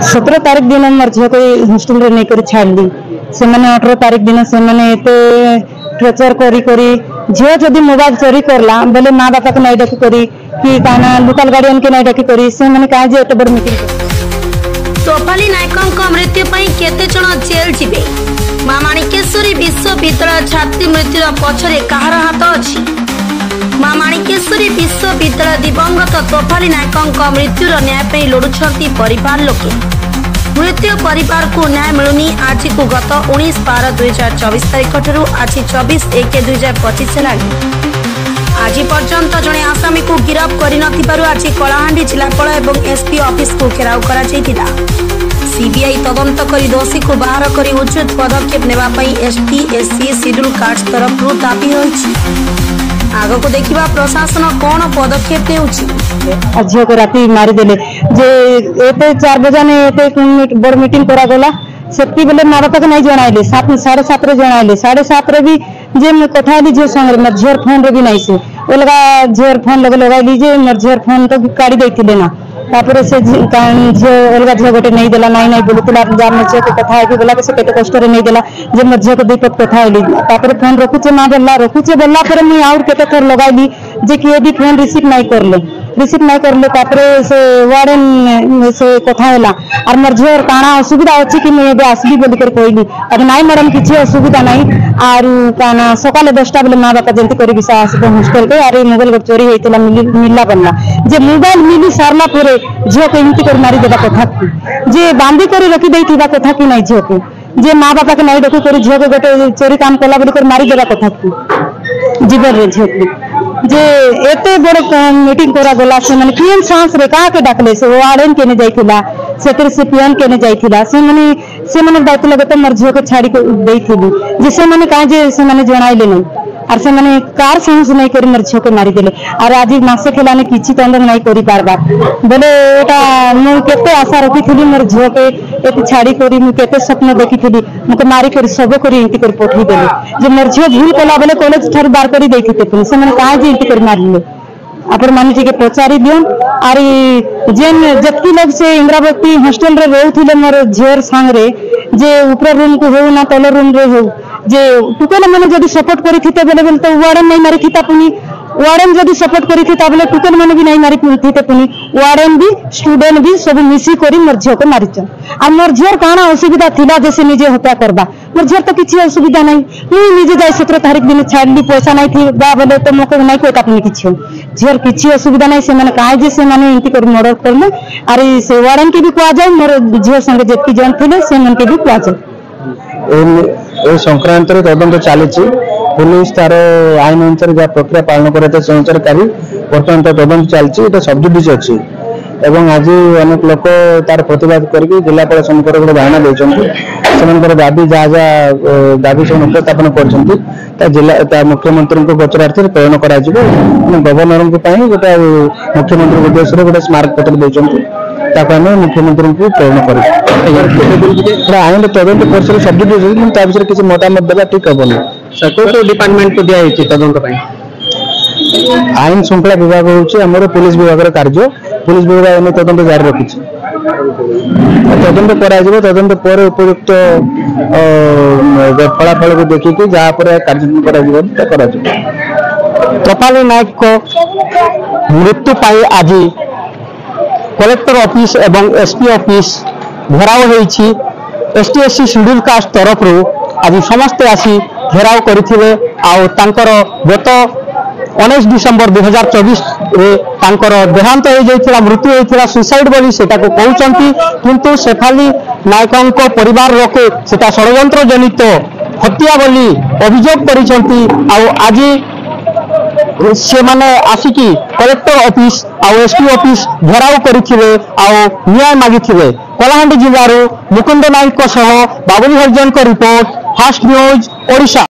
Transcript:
17 तारीख दिन मोर झील को हॉस्टल रे नहीं कर छाड़ी से 18 तारीख दिन से टर्चर करी झील जदि मोबाइल चोरी करला बेले माँ बापा को नहीं डाकी करी कि काना लोकल गार्डियन के नहीं डाकी करी से माने काहे जे एते बड़ मीटिंग तोफाली नायकों मृत्यु केते जन जेल जीवे मां माणिकेश्वरी विश्वविद्यालय छात्री मृत्युर पछरे कहार हाथ अछि। मां माणिकेश्वरी विश्वविद्यालय दिवंगत तोफाली नायकों मृत्युर न्याय पे लोड़ुछंती परिवार लोके मृत्यु परिवार को न्याय मिलुनी। आज को गत 19/12/2024 तारीख ठू आज 24/1/2025 हेलानी आज पर्यंत जड़े आसामी को गिरफ कर आज कलाहांडी जिलापाल और एसपी ऑफिस को घेराव करा सीबीआई तदंत कर दोषी को बाहर कर उचित पदक्षेप नेबाई एसटी एससी शेड्यूल कास्ट तरफ दाबी रही। आग को देखा प्रशासन कौन पदक्षेप ने झील को राति मारिदेले जे एते 4 बजे ने एते बड़ मीटिंग करा गला सेती बेले माँ बापा को नहीं जनाइले 7:30 जनाइले 7:30 भी जे कथा झील संगे मोर झील फोन रे भी नहीं से अलगा झील फोन लगा लीजिए मोर झील फोन तो काढ़ी देते ना तापर से झील अलगा झील गोटे नहीं देला नहीं बोलूला जा मोर झील को कथा है बोला से केते कष्ट रे नहीं देला जे मोर झील को दीपक कथा आइली तापर फोन रखुचे ना बोलला रखुचे बोलला पर मुई और केते थर लगाइली जे कि भी फोन रिसीव नहीं करले तापर से वार्डन से कथा हैला और मोर झील काना असुविधा अछि कि मुई आसबी बोली कर कहली अब नहीं मैडम किसी असुविधा नहीं और काना सकाले 10टा बेले माँ बापा जल्दी कर हॉस्टल के और मोबाइल चोरी होता मिलला बनला जे मोबाइल मिली सारला पर झील को एमती कर मारी देवा कथा जे बांधी कर रखी देथिबा कथा कि नहीं झील को जे माँ बापा के नहीं रखी कर झील को गोटे चोरी काम कला बोली कर मारी देवा कथा की जीवन रे झील को जे एते बड़ मीटिंग करा गला से माने पीएम सांस रे का के डाकले से वार्डन के ने जाइथिला सेतर से पीएम के ने जाइथिला से माने दायित्व लगे तो मोर झील को छाड़ी को देथिली जे से माने का जे से माने जणाइले नहीं और से माने कार साहस नहीं करी मोर झील को मारी देले और आज मासे खेलाने किछि तंद नहीं करी पारबा बोले एटा मु केते आशा रखिथिली मोर झील के एते छाड़ी करी मु केते स्वप्न देखिथिली मुके मारी कर सब करी इंति कर पठी देले जे मोर झील भूल कला बेले कॉलेज थार बार करी देथिते से माने का जे इंति कर मारले आपण माने टिके पचारी दियन आरी जेन जत्ती लोग से इंद्रावती हॉस्टल रे रहउथिले मोर झील संग रे जे ऊपर रूम को हो ना तले रूम रे हो जे टुकेल मैंने जदि सपोर्ट करी थिते बेले बेले तो वार्डन नहीं मारी थिता पुनी वार्डन जदि सपोर्ट करी थिता बेले टुकेल मैंने भी नहीं मारी थिते पुनी वार्डन भी स्टूडेंट भी सब मिसी करी मोर झील को मारिचन आ मोर झील काना असुविधा थिला जैसे निजे हत्या करबा मोर झील तो किछि असुविधा नहीं मुई निजे जाय 17 तारीख दिन छाड़ली पैसा नहीं थी बा बोले तो मको नहीं कोई कापनी किछि झील किछि असुविधा नहीं से माने काहे जे से माने इंति कर मर्डर करले अरे से वार्डन के भी कोआ जाय मोर झील संगे जेति जन थिले से मन के भी कोआ जाय ए संक्रांत तदंत चली पुलिस तार आईन अनुसार जहाँ प्रक्रिया पालन करते से अनुसार करी बर्तमान तदंत चलती सब डिविज अच्छी एवं आज अनेक लोक तार प्रतिवाद करके जिलापाल सम्मुखें गोटे धारणा देते दाबी जहाँ जहाँ दाबी सब उपस्थापन कर मुख्यमंत्री को गोचरार्थ प्रेरण कर गवर्नर गोटे मुख्यमंत्री उद्देश्य गोटे स्मारक पत्र देते मुख्यमंत्री को प्रेरण कर आईन तदंत कर सब विषय किसी मतामत देवा ठीक हेनी कोई डिपार्टमेंट को दिया तदंत आईन श्रृंखला विभाग होमर पुलिस विभाग कार्य पुलिस विभाग तदंत जारी रखी तदंत कर तदंत पर उपयुक्त फलाफल को देखिए जहाँ पर कार्यक्रम कर तोफाली नायक को मृत्यु पाई आज कलेक्टर ऑफिस एवं एसपी ऑफिस घेराव होईछि एसटी एससी शेड्यूल कास्ट तरफ आज समस्ते आसी घेराव करथिले आउ तांकर गत 19 डिसेम्बर 2024 रे तांकर देहांत हो जाइथिला मृत्यु होइथिला सुसाइड बोली सेटा को कहउचंती किंतु शेफाली नायकों को परिवार लोके सेटा षडयंत्र जनित हत्या बोली अभियोग करिसंती आउ आज से माने आसिकी कलेक्टर ऑफिस आउ एसपी ऑफिस घेराव करथिले आउ न्याय मागिथिले कलाहांडी जिल्लारो मुकुंद नायक सह बाबुल हरिजन को रिपोर्ट फास्ट न्यूज ओडिशा।